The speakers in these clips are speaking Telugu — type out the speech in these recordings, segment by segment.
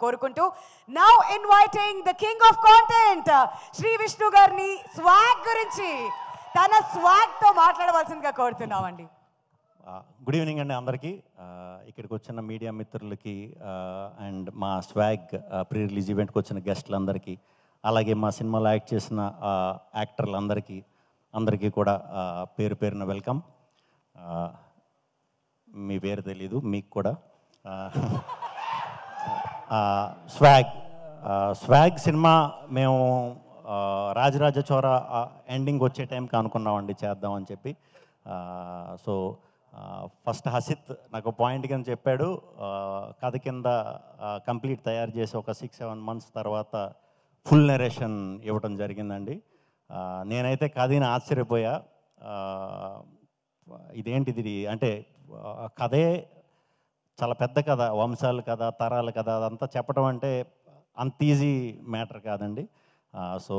కోరుకుంటూ now inviting the king of content Shri Vishnu గారిని స్వాగ్ గురించి తన స్వాగ్ తో మాట్లాడవలసిందిగా కోరుతున్నామండి. గుడ్ ఈవినింగ్ అండి అందరికీ. ఇక్కడికి వచ్చిన మీడియా మిత్రులకి అండ్ మా స్వాగ్ ప్రీ రిలీజ్ ఈవెంట్కి వచ్చిన గెస్టులందరికీ, అలాగే మా సినిమాలో యాక్ట్ చేసిన అందరికీ కూడా పేరు పేరున వెల్కమ్. మీ పేరు తెలీదు మీకు కూడా. స్వాగ్ సినిమా మేము రాజరాజ చోర ఎండింగ్ వచ్చే టైంకి అనుకున్నామండి చేద్దామని చెప్పి. సో ఫస్ట్ హసిత్ నాకు పాయింట్ కింద చెప్పాడు, కథ కింద కంప్లీట్ తయారు చేసి ఒక 6-7 మంత్స్ తర్వాత ఫుల్ నెరేషన్ ఇవ్వడం జరిగిందండి. నేనైతే కథని ఆశ్చర్యపోయా. ఇదేంటిది అంటే కథే చాలా పెద్ద కథ, వంశాల కథ, తరాల కథ, అదంతా చెప్పడం అంటే అంత ఈజీ మ్యాటర్ కాదండి. సో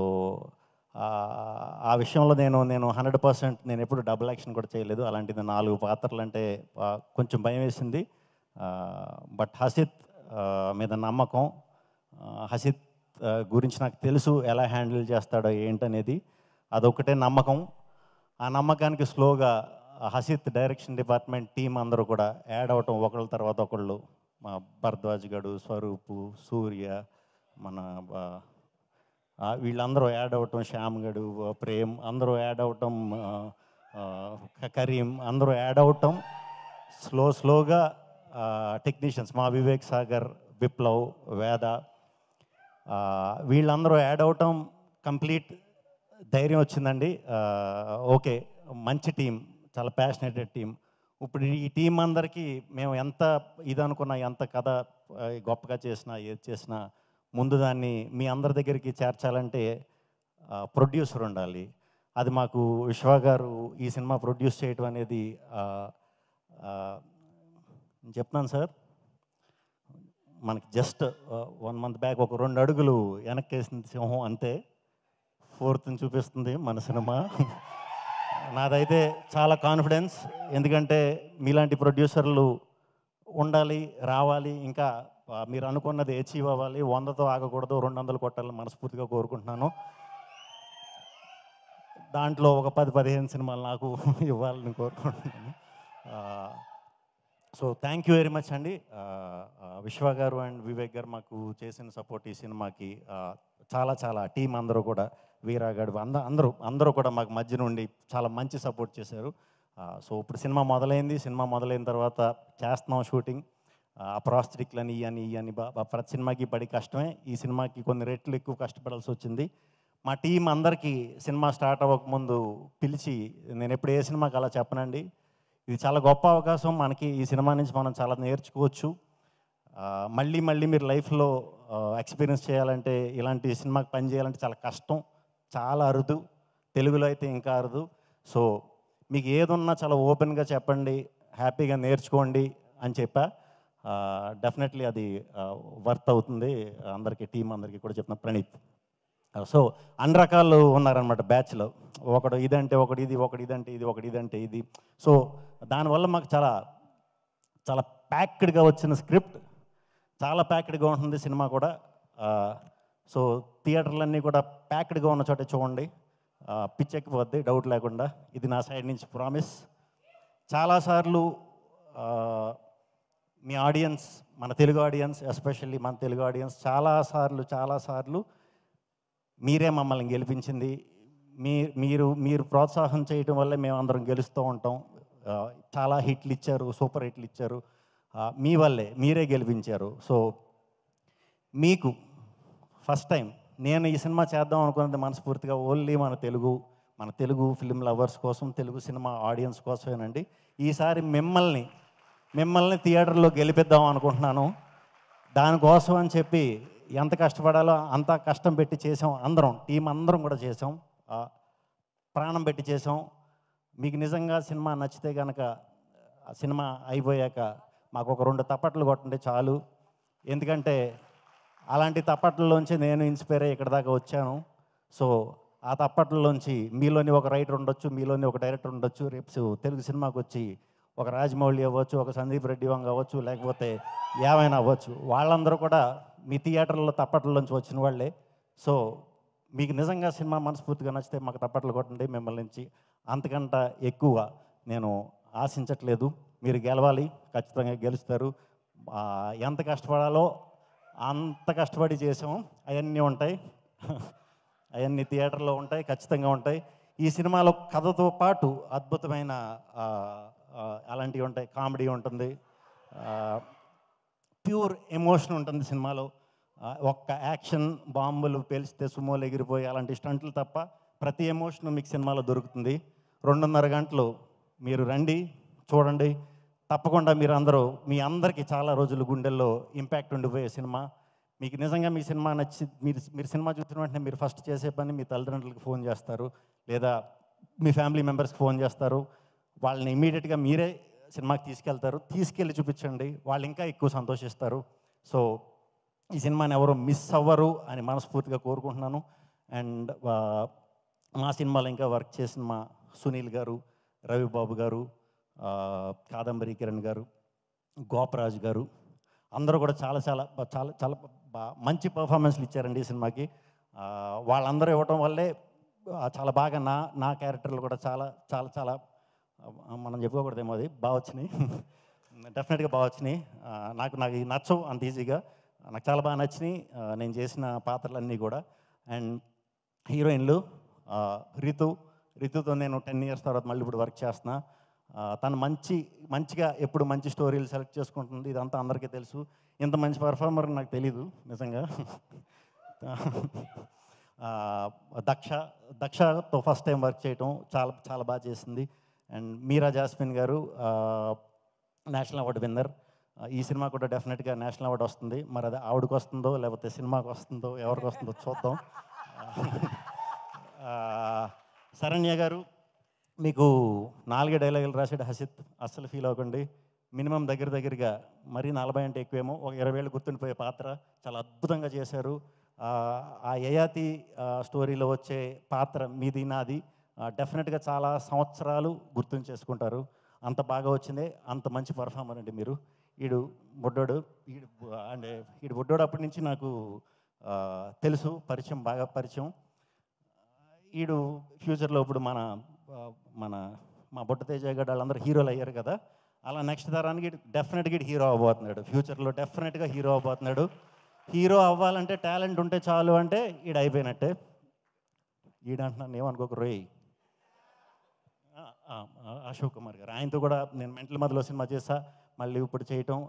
ఆ విషయంలో నేను 100% నేను ఎప్పుడు డబుల్ యాక్షన్ కూడా చేయలేదు. అలాంటిది 4 పాత్రలు అంటే కొంచెం భయం వేసింది. బట్ హసిత్ మీద నమ్మకం, హసిత్ గురించి నాకు తెలుసు ఎలా హ్యాండిల్ చేస్తాడో ఏంటనేది, అదొకటే నమ్మకం. ఆ నమ్మకానికి స్లోగా హసిత్ డైరెక్షన్ డిపార్ట్మెంట్ టీం అందరూ కూడా యాడ్ అవటం, ఒకళ్ళ తర్వాత ఒకళ్ళు. మా భరద్వాజ్ గడు, స్వరూపు, సూర్య, మన వీళ్ళందరూ యాడ్ అవటం, శ్యామ్ గడు, ప్రేమ్ అందరూ యాడ్ అవటం, కరీం అందరూ యాడ్ అవటం, స్లోగా టెక్నీషియన్స్ మా వివేక్ సాగర్, విప్లవ్, వేద వీళ్ళందరూ యాడ్ అవటం, కంప్లీట్ ధైర్యం వచ్చిందండి. ఓకే, మంచి టీం, చాలా ప్యాషనేటెడ్ టీం. ఇప్పుడు ఈ టీం అందరికీ మేము ఎంత ఇదనుకున్నా, ఎంత కథ గొప్పగా చేసినా, ఏది చేసినా ముందు దాన్ని మీ అందరి దగ్గరికి చేర్చాలంటే ప్రొడ్యూసర్ ఉండాలి. అది మాకు విశ్వ గారు ఈ సినిమా ప్రొడ్యూస్ చేయడం అనేది చెప్తున్నాను సార్, మనకి జస్ట్ 1 month బ్యాక్ ఒక 2 అడుగులు వెనక్కేసింది సింహం, అంతే 4th చూపిస్తుంది మన సినిమా. నాదైతే చాలా కాన్ఫిడెన్స్, ఎందుకంటే మీలాంటి ప్రొడ్యూసర్లు ఉండాలి, రావాలి, ఇంకా మీరు అనుకున్నది అచీవ్ అవ్వాలి. 100తో ఆగకూడదు, 200 కొట్టాలని మనస్ఫూర్తిగా కోరుకుంటున్నాను. దాంట్లో ఒక 10-15 సినిమాలు నాకు ఇవ్వాలని కోరుకుంటున్నాను. So thank you very much అండి. విశ్వ గారు అండ్ వివేక్ గారు మాకు చేసిన సపోర్ట్ ఈ సినిమాకి చాలా టీం అందరూ కూడా, వీరాగాడు అందరూ కూడా మాకు మధ్య నుండి చాలా మంచి సపోర్ట్ చేశారు. సో ఇప్పుడు సినిమా మొదలైంది. సినిమా మొదలైన తర్వాత చేస్తున్నాం షూటింగ్. ఆ ప్రాస్థెటిక్లని ఇవన్నీ ప్రతి సినిమాకి పడి కష్టమే. ఈ సినిమాకి కొన్ని రెట్లు ఎక్కువ కష్టపడాల్సి వచ్చింది. మా టీం అందరికీ సినిమా స్టార్ట్ అవ్వకముందు పిలిచి, నేను ఎప్పుడు ఏ సినిమాకి అలా చెప్పనండి, ఇది చాలా గొప్ప అవకాశం మనకి, ఈ సినిమా నుంచి మనం చాలా నేర్చుకోవచ్చు. మళ్ళీ మీరు లైఫ్లో ఎక్స్పీరియన్స్ చేయాలంటే, ఇలాంటి సినిమాకి పని చేయాలంటే చాలా కష్టం, చాలా అరుదు, తెలుగులో అయితే ఇంకా అరుదు. సో మీకు ఏదున్నా చాలా ఓపెన్గా చెప్పండి, హ్యాపీగా నేర్చుకోండి అని చెప్పా. డెఫినెట్లీ అది వర్త్ అవుతుంది అందరికీ, టీం అందరికీ కూడా చెప్తున్నా. ప్రణీత్. సో అన్ని రకాలు ఉన్నారనమాట బ్యాచ్లో, ఒకడు ఇదంటే ఒకటి ఇది, ఒకటి ఇదంటే ఇది, ఒకటి ఇదంటే ఇది. సో దానివల్ల మాకు చాలా ప్యాక్డ్గా వచ్చిన స్క్రిప్ట్, చాలా ప్యాక్డ్గా ఉంటుంది సినిమా కూడా. సో థియేటర్లన్నీ కూడా ప్యాక్డ్గా ఉన్న చోట చూడండి, పిచ్చెక్కిపోద్ది డౌట్ లేకుండా. ఇది నా సైడ్ నుంచి ప్రామిస్. చాలాసార్లు మీ ఆడియన్స్, మన తెలుగు ఆడియన్స్, ఎస్పెషల్లీ మన తెలుగు ఆడియన్స్ చాలాసార్లు మీరే మమ్మల్ని గెలిపించింది. మీరు ప్రోత్సాహం చేయటం వల్లే మేము అందరం గెలుస్తూ ఉంటాం. చాలా హిట్లు ఇచ్చారు, సూపర్ హిట్లు ఇచ్చారు, మీ వల్లే, మీరే గెలిపించారు. సో మీకు ఫస్ట్ టైం నేను ఈ సినిమా చేద్దాం అనుకున్నది మనస్ఫూర్తిగా ఓన్లీ మన తెలుగు ఫిల్మ్ లవర్స్ కోసం, తెలుగు సినిమా ఆడియన్స్ కోసమేనండి. ఈసారి మిమ్మల్ని థియేటర్లో గెలిపిద్దాం అనుకుంటున్నాను. దానికోసం అని చెప్పి ఎంత కష్టపడాలో అంత కష్టం పెట్టి చేసాం. టీం అందరం కూడా చేసాం, ప్రాణం పెట్టి చేసాం. మీకు నిజంగా సినిమా నచ్చితే కనుక, సినిమా అయిపోయాక మాకు ఒక 2 తప్పట్లు కొట్టండి చాలు. ఎందుకంటే అలాంటి తప్పట్లలోంచి నేను ఇన్స్పైర్ అయ్యి ఇక్కడ దాకా వచ్చాను. సో ఆ తప్పట్లలోంచి మీలోని ఒక రైటర్ ఉండొచ్చు, మీలోని ఒక డైరెక్టర్ ఉండొచ్చు. రేపు తెలుగు సినిమాకి వచ్చి ఒక రాజమౌళి అవ్వచ్చు, ఒక సందీప్ రెడ్డి వంగ అవ్వచ్చు, లేకపోతే ఏమైనా అవ్వచ్చు. వాళ్ళందరూ కూడా మీ థియేటర్లో తప్పట్లలోంచి వచ్చిన వాళ్ళే. సో మీకు నిజంగా సినిమా మనస్ఫూర్తిగా నచ్చితే మాకు తప్పట్లు కొట్టండి. మిమ్మల్ని నుంచి అంతకంట ఎక్కువ నేను ఆశించట్లేదు. మీరు గెలవాలి, ఖచ్చితంగా గెలుస్తారు. ఎంత కష్టపడాలో అంత కష్టపడి చేసాము. అవన్నీ ఉంటాయి, అవన్నీ థియేటర్లో ఉంటాయి, ఖచ్చితంగా ఉంటాయి. ఈ సినిమాలో కథతో పాటు అద్భుతమైన అలాంటివి ఉంటాయి. కామెడీ ఉంటుంది, ప్యూర్ ఎమోషన్ ఉంటుంది సినిమాలో. ఒక్క యాక్షన్ బాంబులు పేలిస్తే సుమోలు ఎగిరిపోయి అలాంటి స్టంట్లు తప్ప ప్రతి ఎమోషన్ మీకు సినిమాలో దొరుకుతుంది. 2.5 గంటలు మీరు రండి, చూడండి. తప్పకుండా మీరు అందరూ, మీ అందరికీ చాలా రోజులు గుండెల్లో ఇంపాక్ట్ ఉండిపోయే సినిమా. మీకు నిజంగా మీ సినిమా నచ్చి మీరు సినిమా చూసిన వెంటనే మీరు ఫస్ట్ చేసే పని మీ తల్లిదండ్రులకు ఫోన్ చేస్తారు, లేదా మీ ఫ్యామిలీ మెంబర్స్కి ఫోన్ చేస్తారు. వాళ్ళని ఇమీడియట్గా మీరే సినిమాకి తీసుకెళ్తారు. తీసుకెళ్ళి చూపించండి, వాళ్ళు ఇంకా ఎక్కువ సంతోషిస్తారు. సో ఈ సినిమాని ఎవరు మిస్ అవ్వరు అని మనస్ఫూర్తిగా కోరుకుంటున్నాను. అండ్ మా సినిమాలో ఇంకా వర్క్ చేసిన మా సునీల్ గారు, రవిబాబు గారు, కాదంబరి కిరణ్ గారు, గోపరాజు గారు అందరూ కూడా చాలా చాలా చాలా చాలా మంచి పర్ఫార్మెన్స్లు ఇచ్చారండి ఈ సినిమాకి. వాళ్ళందరూ ఇవ్వటం వల్లే చాలా బాగా నా క్యారెక్టర్లు కూడా చాలా చాలా చాలా మనం చెప్పుకోకూడదేమో, అది బాగా వచ్చినాయి. డెఫినెట్గా బాగా వచ్చినాయి. నాకు నచ్చవు అంత ఈజీగా, నాకు చాలా బాగా నచ్చినాయి నేను చేసిన పాత్రలన్నీ కూడా. అండ్ హీరోయిన్లు రితుతో నేను 10 years తర్వాత మళ్ళీ ఇప్పుడు వర్క్ చేస్తున్నా. తను మంచిగా ఎప్పుడు మంచి స్టోరీలు సెలెక్ట్ చేసుకుంటుంది. ఇదంతా అందరికీ తెలుసు. ఇంత మంచి పర్ఫార్మర్ నాకు తెలీదు నిజంగా. దక్షతో ఫస్ట్ టైం వర్క్ చేయటం చాలా చాలా బాగా చేసింది. అండ్ మీరా జాస్మిన్ గారు నేషనల్ అవార్డు విన్నర్. ఈ సినిమా కూడా డెఫినెట్గా నేషనల్ అవార్డు వస్తుంది. మరి అది ఆవిడకి వస్తుందో లేకపోతే సినిమాకి వస్తుందో ఎవరికి వస్తుందో చూద్దాం. శరణ్య గారు మీకు 4 డైలాగులు రాసాడు హసిత్, అస్సలు ఫీల్ అవ్వకండి. మినిమం దగ్గరగా మరీ 40 అంటే ఎక్కువేమో, ఒక 20 ఏళ్ళు గుర్తుండిపోయే పాత్ర చాలా అద్భుతంగా చేశారు. ఆ యయాతి స్టోరీలో వచ్చే పాత్ర మీది నాది డెఫినెట్గా చాలా సంవత్సరాలు గుర్తుంచేసుకుంటారు. అంత బాగా వచ్చిందే, అంత మంచి పర్ఫార్మర్ అండి మీరు. ఈడు బుడ్డోడు అప్పటి నుంచి నాకు తెలుసు, బాగా పరిచయం. ఈడు ఫ్యూచర్లో ఇప్పుడు మా బొట్ట తేజ గారు వాళ్ళందరూ హీరోలు అయ్యారు కదా, అలా నెక్స్ట్ తరానికి డెఫినెట్గా హీరో అవ్వబోతున్నాడు. ఫ్యూచర్లో డెఫినెట్గా హీరో అవ్వబోతున్నాడు. హీరో అవ్వాలంటే టాలెంట్ ఉంటే చాలు అంటే ఈడు అయిపోయినట్టే. ఈడంటున్నాను ఏమనుకోక రోయ్, అశోక్ కుమార్ గారు, ఆయనతో కూడా నేను మెంటల్ మధ్యలో సినిమా చేసా, మళ్ళీ ఇప్పుడు చేయటం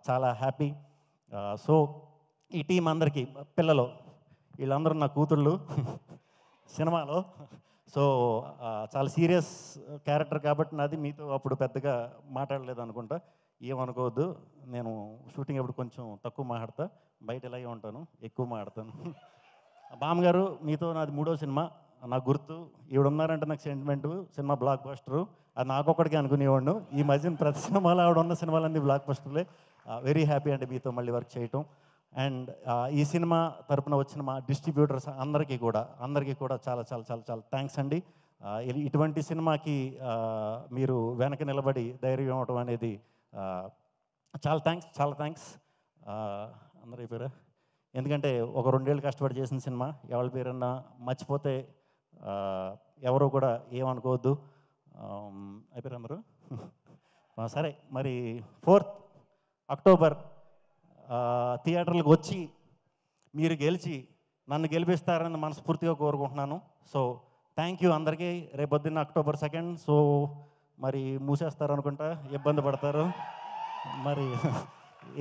చాలా హ్యాపీ. సో ఈ టీం అందరికీ, పిల్లలు వీళ్ళందరూ నా కూతుళ్ళు సినిమాలో. సో చాలా సీరియస్ క్యారెక్టర్ కాబట్టి నాది, మీతో అప్పుడు పెద్దగా మాట్లాడలేదు అనుకుంటా, ఏమనుకోవద్దు. నేను షూటింగ్ అప్పుడు కొంచెం తక్కువ మాట్లాడతా, బయట ఇలాగే ఉంటాను, ఎక్కువ మాట్లాడతాను. బామ్మగారు మీతో నాది 3వ సినిమా. నాకు గుర్తు ఈవిడ ఉన్నారంటే నాకు సెంటిమెంటు. సినిమా బ్లాక్ బస్టరు, అది నాకొక్కడికి అనుకునేవాడు. ఈ మధ్యన ప్రతి సినిమాలో ఆవిడ ఉన్న సినిమాలన్నీ బ్లాక్ బస్టర్లే. వెరీ హ్యాపీ అండి మీతో మళ్ళీ వర్క్ చేయటం. అండ్ ఈ సినిమా తరపున వచ్చిన మా డిస్ట్రిబ్యూటర్స్ అందరికీ కూడా చాలా చాలా చాలా చాలా థ్యాంక్స్ అండి. ఇటువంటి సినిమాకి మీరు వెనక నిలబడి ధైర్యం ఇవ్వటం అనేది చాలా థ్యాంక్స్. అందరూ అయిపోయారా? ఎందుకంటే ఒక 2 ఏళ్ళు కష్టపడి చేసిన సినిమా, ఎవరి పేరన్నా మర్చిపోతే ఎవరు కూడా ఏమనుకోవద్దు. అయిపోయారు అందరూ? సరే, మరి 4th అక్టోబర్ థియేటర్లకు వచ్చి మీరు గెలిచి నన్ను గెలిపిస్తారని మనస్ఫూర్తిగా కోరుకుంటున్నాను. సో థ్యాంక్ యూ అందరికీ. రేపొద్దున్న October 2nd. సో మరి మూసేస్తారనుకుంటా, ఇబ్బంది పడతారు, మరి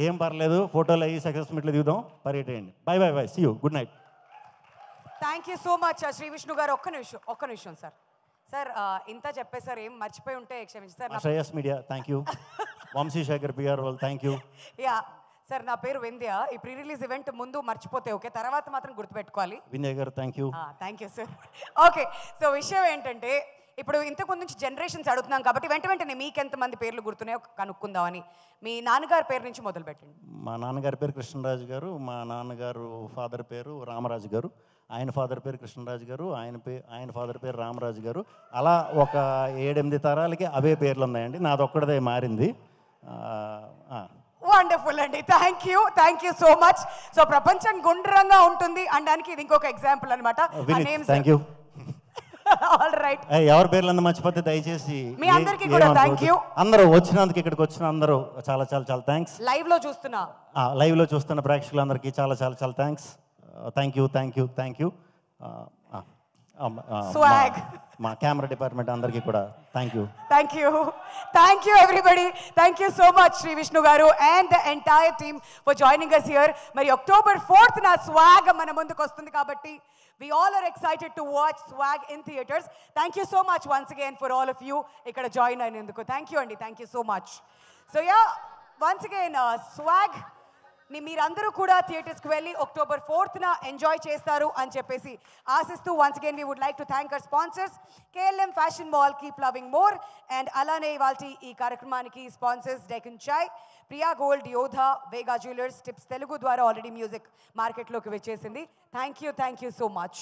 ఏం పర్లేదు, ఫోటోలు అయ్యి సక్సెస్ మీట్లు దిగుదాం, పర్యటేయండి. Bye, see you, good night. Thank you so much Shri Vishnu గారు. ఒక్క నిమిషం సార్, ఇంత చెప్పేసారు, ఏం మర్చిపోయి ఉంటే క్షమించి sir. Shreyas media thank you, Vamsi Sekhar PR వాళ్ళు థ్యాంక్ యూ. యా సార్, నా పేరు వింధ్య. ఈ ప్రీ రిలీజ్ ఈవెంట్ ముందు మర్చిపోతే ఓకే, తర్వాత మాత్రం గుర్తుపెట్టుకోవాలి. వినయ్ గారు thank you. Thank you sir. Okay, so విషయం ఏంటంటే, ఇప్పుడు ఇంతకుముందు నుంచి జనరేషన్స్ అడుగుతున్నాం కాబట్టి వెంటనే మీకు ఎంతమంది పేర్లు గుర్తున్నాయో కనుక్కుందామని. మీ నాన్నగారి పేరు నుంచి మొదలు పెట్టండి. మా నాన్నగారి పేరు కృష్ణరాజు గారు, మా నాన్నగారు ఫాదర్ పేరు రామరాజు గారు, ఆయన ఫాదర్ పేరు కృష్ణరాజు గారు, ఆయన ఫాదర్ పేరు రామరాజు గారు. అలా ఒక 7-8 తరాలకి అవే పేర్లు ఉన్నాయండి. నాదొక్కడదే మారింది. వండర్ఫుల్ అండి. Thank you so much. So ప్రపంచం గుండ్రంగా ఉంటుంది అనడానికి ఇది ఇంకొక ఎగ్జాంపుల్ అనమాట. Thank you. ఆల్ రైట్, ఎవరి పేర్లు మర్చిపోతే దయచేసి. మీ అందరికీ కూడా థ్యాంక్ యూ. అందరూ వచ్చినందుకు, ఇక్కడికి వచ్చిన అందరూ చాలా చాలా చాలా థ్యాంక్స్. లైవ్ లో చూస్తున్న ప్రేక్షకులందరికీ చాలా చాలా చాలా థ్యాంక్స్. Thank you. స్వాగ్ మా కెమెరా డిపార్ట్మెంట్ అందరికీ కూడా thank you everybody. Thank you so much Shri Vishnu గారు and the entire team for joining us here. మరి October 4th నా స్వాగ్ మన ముందుకు వస్తుంది కాబట్టి we all are excited to watch Swag in theaters. Thank you so much once again for all of you ikkada join అయినందుకు. Thank you andi, thank you so much. So yeah, once again Swag ని మీరందరూ కూడా థియేటర్స్కి వెళ్ళి October 4th ఎంజాయ్ చేస్తారు అని చెప్పేసి ఆశిస్తూ once again we would like to thank our sponsors KLM Fashion Mall, keep loving more. And అలానే ఇవాల్టి ఈ కార్యక్రమానికి sponsors Deccan Chai, Priya Gold, Yodha, Vega jewellers, tips Telugu ద్వారా ఆల్రెడీ మ్యూజిక్ మార్కెట్లోకి వచ్చేసింది. Thank you so much.